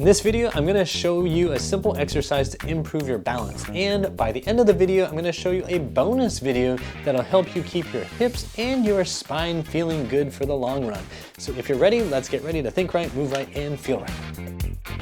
In this video, I'm gonna show you a simple exercise to improve your balance. And by the end of the video, I'm gonna show you a bonus video that'll help you keep your hips and your spine feeling good for the long run. So if you're ready, let's get ready to think right, move right, and feel right.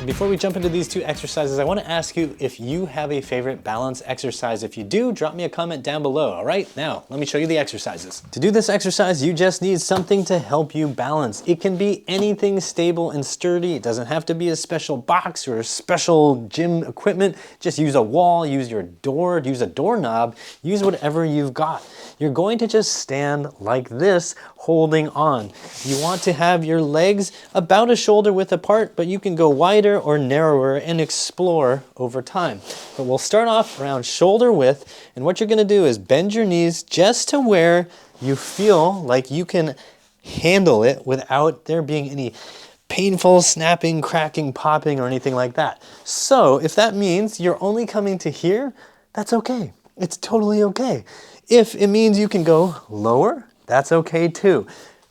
Before we jump into these two exercises, I want to ask you if you have a favorite balance exercise. If you do, drop me a comment down below. All right, now let me show you the exercises. To do this exercise, you just need something to help you balance. It can be anything stable and sturdy. It doesn't have to be a special box or special gym equipment. Just use a wall, use your door, use a doorknob, use whatever you've got. You're going to just stand like this, holding on. You want to have your legs about a shoulder width apart, but you can go wider or narrower and explore over time. But we'll start off around shoulder width, and what you're gonna do is bend your knees just to where you feel like you can handle it without there being any painful snapping, cracking, popping, or anything like that. So if that means you're only coming to here, that's okay. It's totally okay. If it means you can go lower, that's okay too.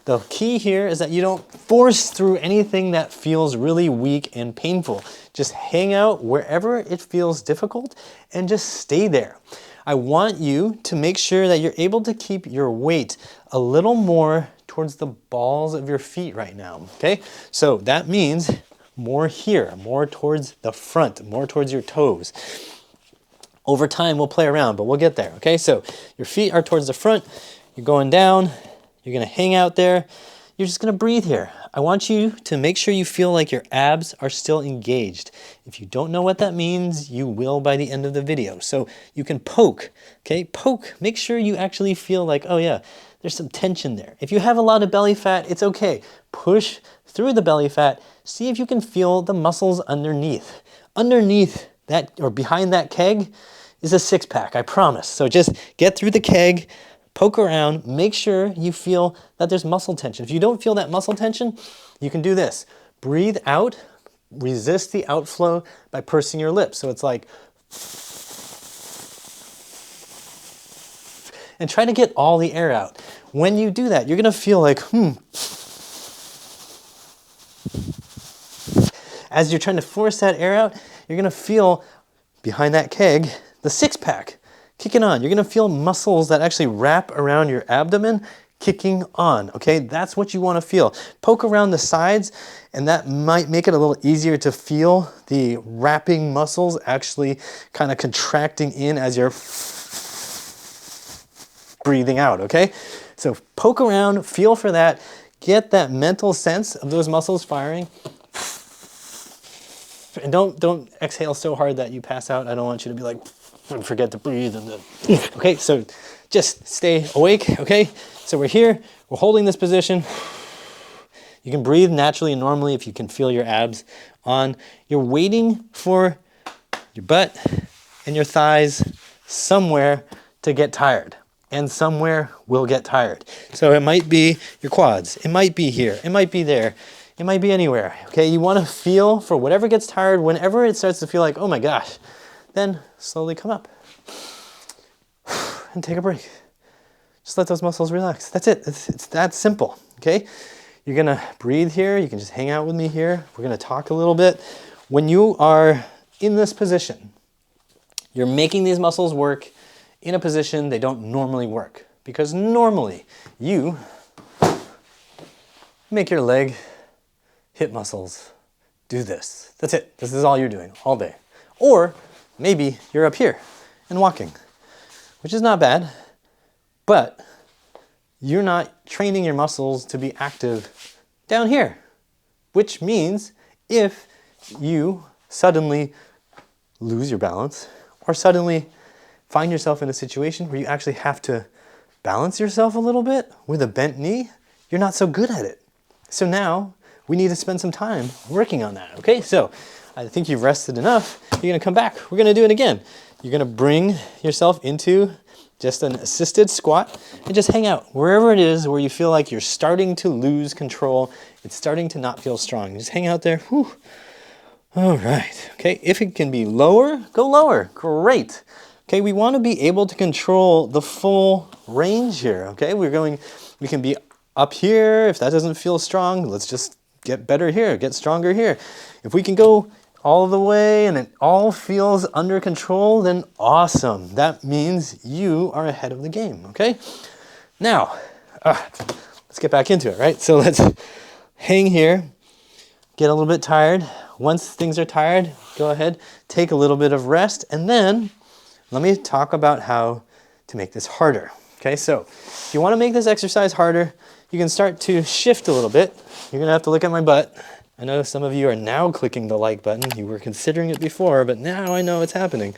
The key here is that you don't force through anything that feels really weak and painful. Just hang out wherever it feels difficult and just stay there. I want you to make sure that you're able to keep your weight a little more towards the balls of your feet right now, okay? So that means more here, more towards the front, more towards your toes. Over time, we'll play around, but we'll get there, okay? So your feet are towards the front, you're going down, you're gonna hang out there, you're just gonna breathe here. I want you to make sure you feel like your abs are still engaged. If you don't know what that means, you will by the end of the video. So you can poke, okay? Poke, make sure you actually feel like, oh yeah, there's some tension there. If you have a lot of belly fat, it's okay. Push through the belly fat, see if you can feel the muscles underneath. Underneath that, or behind that keg, is a six-pack, I promise. So just get through the keg, poke around, make sure you feel that there's muscle tension. If you don't feel that muscle tension, you can do this. Breathe out, resist the outflow by pursing your lips. So it's like, and try to get all the air out. When you do that, you're gonna feel like, As you're trying to force that air out, you're gonna feel behind that keg, the six-pack kicking on. You're gonna feel muscles that actually wrap around your abdomen kicking on, okay? That's what you wanna feel. Poke around the sides, and that might make it a little easier to feel the wrapping muscles actually kind of contracting in as you're breathing out, okay? So poke around, feel for that, get that mental sense of those muscles firing. And don't exhale so hard that you pass out. I don't want you to be like, forget to breathe. And then, okay, so just stay awake, okay? So we're here, we're holding this position. You can breathe naturally and normally if you can feel your abs on. You're waiting for your butt and your thighs somewhere to get tired. And somewhere will get tired. So it might be your quads, it might be here, it might be there. It might be anywhere, okay? You wanna feel for whatever gets tired, whenever it starts to feel like, oh my gosh, then slowly come up and take a break. Just let those muscles relax. That's it, it's that simple, okay? You're gonna breathe here, you can just hang out with me here. We're gonna talk a little bit. When you are in this position, you're making these muscles work in a position they don't normally work. Because normally, you make your leg hip muscles do this. That's it. This is all you're doing all day. Or maybe you're up here and walking, which is not bad, but you're not training your muscles to be active down here, which means if you suddenly lose your balance or suddenly find yourself in a situation where you actually have to balance yourself a little bit with a bent knee, you're not so good at it. So now we need to spend some time working on that, okay? So I think you've rested enough. You're gonna come back. We're gonna do it again. You're gonna bring yourself into just an assisted squat and just hang out wherever it is where you feel like you're starting to lose control. It's starting to not feel strong. Just hang out there. Whew. All right, okay? If it can be lower, go lower. Great. Okay, we wanna be able to control the full range here, okay? We can be up here. If that doesn't feel strong, let's just get better here, get stronger here. If we can go all the way and it all feels under control, then awesome. That means you are ahead of the game, okay? Now, let's get back into it, right? So let's hang here, get a little bit tired. Once things are tired, go ahead, take a little bit of rest, and then let me talk about how to make this harder. Okay, so if you want to make this exercise harder, you can start to shift a little bit. You're gonna have to look at my butt. I know some of you are now clicking the like button. You were considering it before, but now I know it's happening.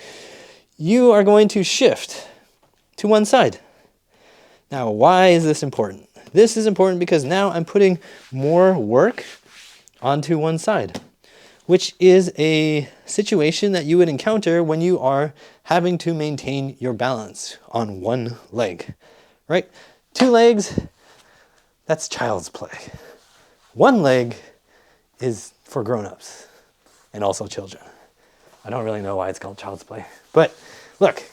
You are going to shift to one side. Now, why is this important? This is important because now I'm putting more work onto one side, which is a situation that you would encounter when you are having to maintain your balance on one leg, right? 2 legs, that's child's play. 1 leg is for grown-ups and also children. I don't really know why it's called child's play, but look,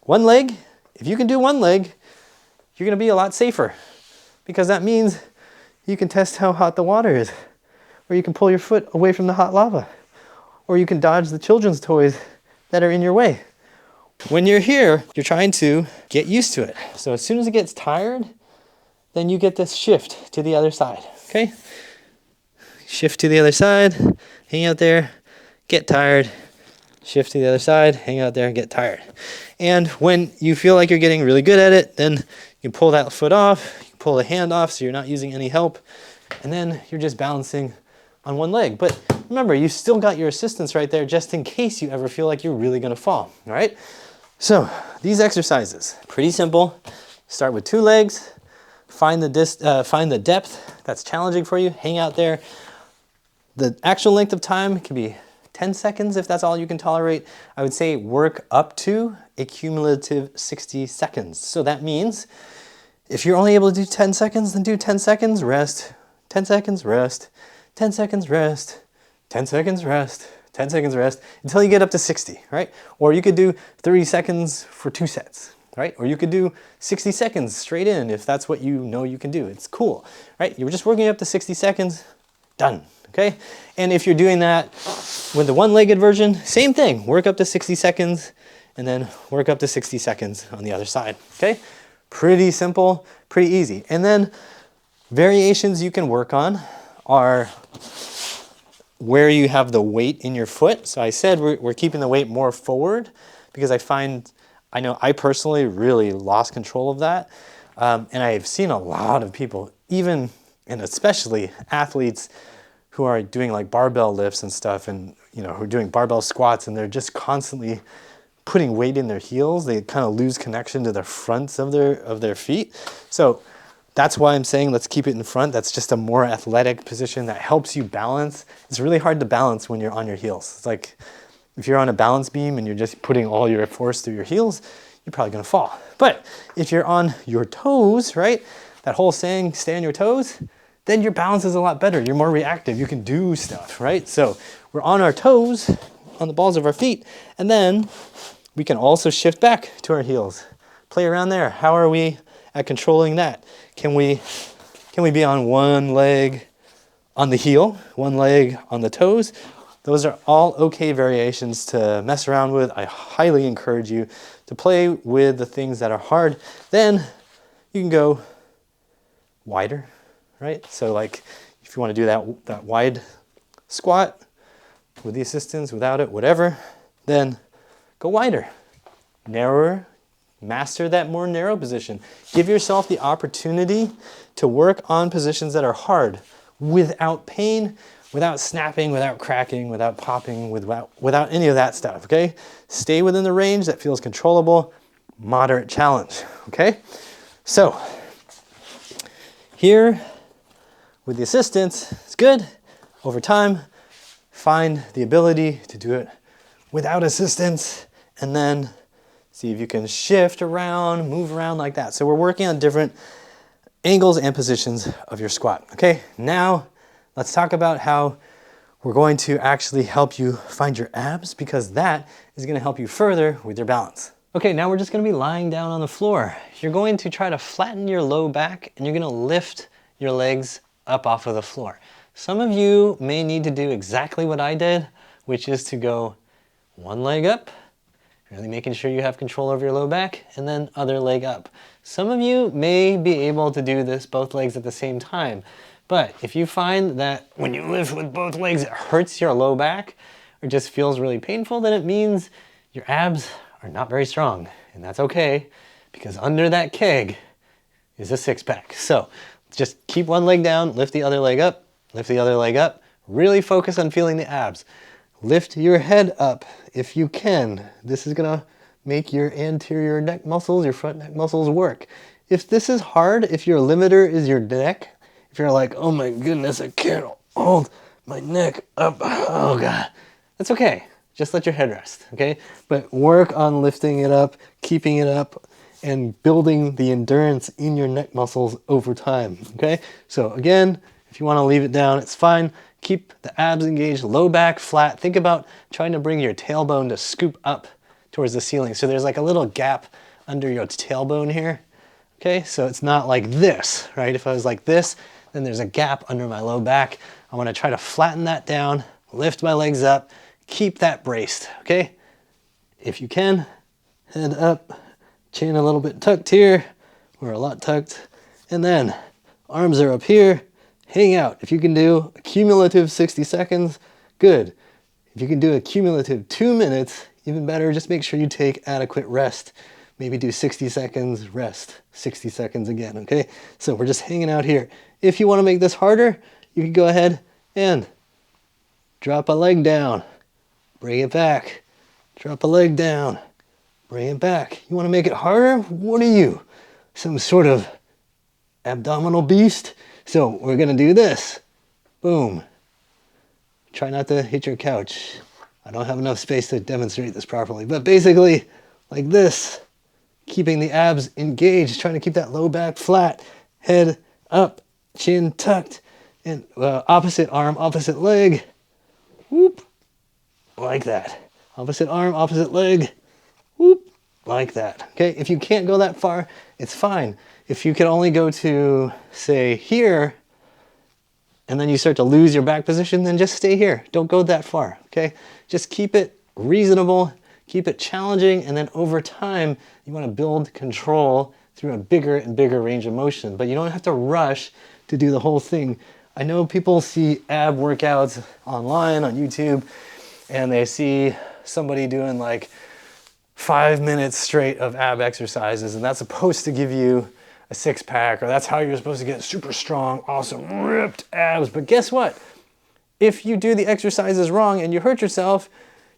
1 leg, if you can do 1 leg, you're gonna be a lot safer because that means you can test how hot the water is, or you can pull your foot away from the hot lava, or you can dodge the children's toys that are in your way. When you're here, you're trying to get used to it. So as soon as it gets tired, then you get this shift to the other side, okay? Shift to the other side, hang out there, get tired, shift to the other side, hang out there, get tired. And when you feel like you're getting really good at it, then you can pull that foot off, you can pull the hand off so you're not using any help, and then you're just balancing on 1 leg. But remember, you still got your assistance right there just in case you ever feel like you're really gonna fall, all right? So these exercises, pretty simple. Start with 2 legs, find the depth that's challenging for you, hang out there. The actual length of time can be 10 seconds if that's all you can tolerate. I would say work up to a cumulative 60 seconds. So that means if you're only able to do 10 seconds, then do 10 seconds, rest, 10 seconds, rest, 10 seconds, rest, 10 seconds, rest, 10 seconds, rest, until you get up to 60, right? Or you could do 30 seconds for 2 sets, right? Or you could do 60 seconds straight in if that's what you know you can do. It's cool, right? You're just working up to 60 seconds, done, okay? And if you're doing that with the 1-legged version, same thing, work up to 60 seconds and then work up to 60 seconds on the other side, okay? Pretty simple, pretty easy. And then variations you can work on are where you have the weight in your foot. So I said we're keeping the weight more forward because I know I personally really lost control of that. And I've seen a lot of people, even and especially athletes who are doing like barbell lifts and stuff, and who are doing barbell squats, and they're just constantly putting weight in their heels. They kind of lose connection to the fronts of their feet. So that's why I'm saying let's keep it in front. That's just a more athletic position that helps you balance. It's really hard to balance when you're on your heels. It's like if you're on a balance beam and you're just putting all your force through your heels, you're probably gonna fall. But if you're on your toes, right? That whole saying, stay on your toes, then your balance is a lot better. You're more reactive, you can do stuff, right? So we're on our toes, on the balls of our feet, and then we can also shift back to our heels. Play around there. How are we at controlling that? Can we be on 1 leg on the heel, 1 leg on the toes? Those are all okay variations to mess around with. I highly encourage you to play with the things that are hard. Then you can go wider, right? So like if you want to do that wide squat with the assistance, without it, whatever, then go wider, narrower, master that more narrow position. Give yourself the opportunity to work on positions that are hard without pain, without snapping, without cracking, without popping, without any of that stuff, okay? Stay within the range that feels controllable, moderate challenge, okay? So here with the assistance, it's good. Over time, find the ability to do it without assistance, and then see if you can shift around, move around like that. So we're working on different angles and positions of your squat, okay? Now, let's talk about how we're going to actually help you find your abs, because that is gonna help you further with your balance. Okay, now we're just gonna be lying down on the floor. You're going to try to flatten your low back, and you're gonna lift your legs up off of the floor. Some of you may need to do exactly what I did, which is to go one leg up, really making sure you have control over your low back, and then other leg up. Some of you may be able to do this both legs at the same time, but if you find that when you lift with both legs it hurts your low back or just feels really painful, then it means your abs are not very strong, and that's okay, because under that keg is a six-pack. So just keep one leg down, lift the other leg up, lift the other leg up, really focus on feeling the abs. Lift your head up if you can. This is gonna make your anterior neck muscles, your front neck muscles work. If this is hard, if your limiter is your neck, if you're like, oh my goodness, I can't hold my neck up, oh God, that's okay. Just let your head rest, okay? But work on lifting it up, keeping it up, and building the endurance in your neck muscles over time, okay? So again, if you wanna leave it down, it's fine. Keep the abs engaged, low back flat. Think about trying to bring your tailbone to scoop up towards the ceiling. So there's like a little gap under your tailbone here, okay? So it's not like this, right? If I was like this, then there's a gap under my low back. I wanna try to flatten that down, lift my legs up, keep that braced, okay? If you can, head up, chin a little bit tucked here, or a lot tucked, and then arms are up here, hang out. If you can do a cumulative 60 seconds, good. If you can do a cumulative 2 minutes, even better, just make sure you take adequate rest. Maybe do 60 seconds, rest, 60 seconds again, okay? So we're just hanging out here. If you wanna make this harder, you can go ahead and drop a leg down, bring it back, drop a leg down, bring it back. You wanna make it harder? What are you? Some sort of abdominal beast? So we're gonna do this. Boom. Try not to hit your couch. I don't have enough space to demonstrate this properly, but basically like this, keeping the abs engaged, trying to keep that low back flat, head up, chin tucked, and opposite arm, opposite leg. Whoop, like that. Opposite arm, opposite leg. Whoop, like that. Okay, if you can't go that far, it's fine. If you can only go to, say, here, and then you start to lose your back position, then just stay here. Don't go that far, okay? Just keep it reasonable, keep it challenging, and then over time, you wanna build control through a bigger and bigger range of motion, but you don't have to rush to do the whole thing. I know people see ab workouts online on YouTube, and they see somebody doing like 5 minutes straight of ab exercises, and that's supposed to give you a six-pack, or that's how you're supposed to get super strong, awesome, ripped abs. But guess what? If you do the exercises wrong and you hurt yourself,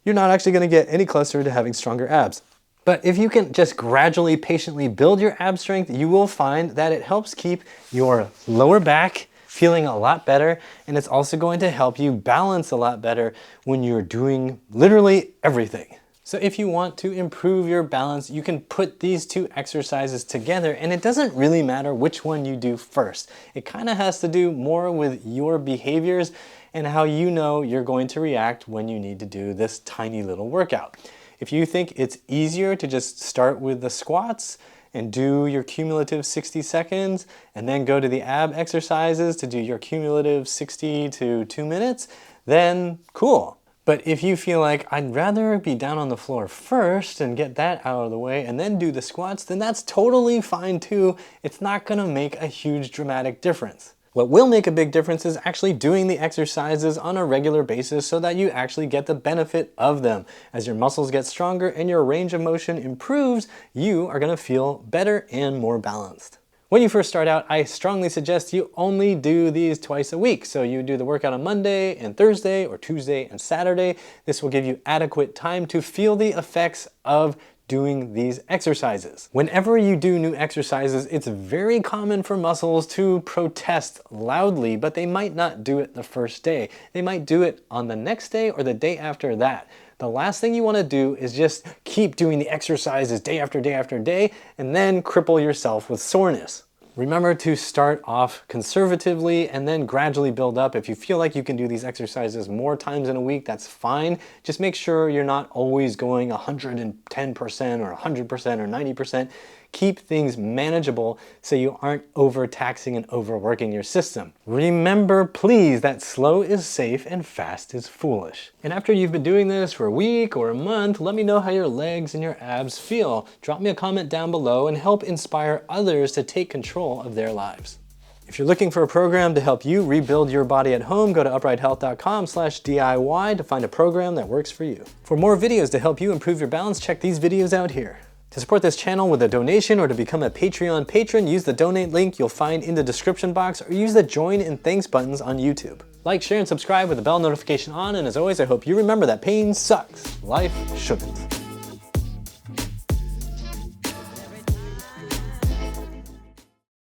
you're not actually gonna get any closer to having stronger abs. But if you can just gradually, patiently build your ab strength, you will find that it helps keep your lower back feeling a lot better, and it's also going to help you balance a lot better when you're doing literally everything. So if you want to improve your balance, you can put these two exercises together, and it doesn't really matter which one you do first. It kind of has to do more with your behaviors and how you know you're going to react when you need to do this tiny little workout. If you think it's easier to just start with the squats and do your cumulative 60 seconds and then go to the ab exercises to do your cumulative 60 to 2 minutes, then cool. But if you feel like I'd rather be down on the floor first and get that out of the way and then do the squats, then that's totally fine too. It's not gonna make a huge dramatic difference. What will make a big difference is actually doing the exercises on a regular basis so that you actually get the benefit of them. As your muscles get stronger and your range of motion improves, you are gonna feel better and more balanced. When you first start out, I strongly suggest you only do these twice a week. So you do the workout on Monday and Thursday, or Tuesday and Saturday. This will give you adequate time to feel the effects of doing these exercises. Whenever you do new exercises, it's very common for muscles to protest loudly, but they might not do it the first day. They might do it on the next day or the day after that. The last thing you want to do is just keep doing the exercises day after day after day and then cripple yourself with soreness. Remember to start off conservatively and then gradually build up. If you feel like you can do these exercises more times in a week, that's fine. Just make sure you're not always going 110% or 100% or 90%. keep things manageable so you aren't overtaxing and overworking your system. Remember, please, that slow is safe and fast is foolish. And after you've been doing this for a week or a month, let me know how your legs and your abs feel. Drop me a comment down below and help inspire others to take control of their lives. If you're looking for a program to help you rebuild your body at home, go to uprighthealth.com/DIY to find a program that works for you. For more videos to help you improve your balance, check these videos out here. To support this channel with a donation or to become a Patreon patron, use the donate link you'll find in the description box or use the join and thanks buttons on YouTube. Like, share, and subscribe with the bell notification on, and as always, I hope you remember that pain sucks. Life shouldn't.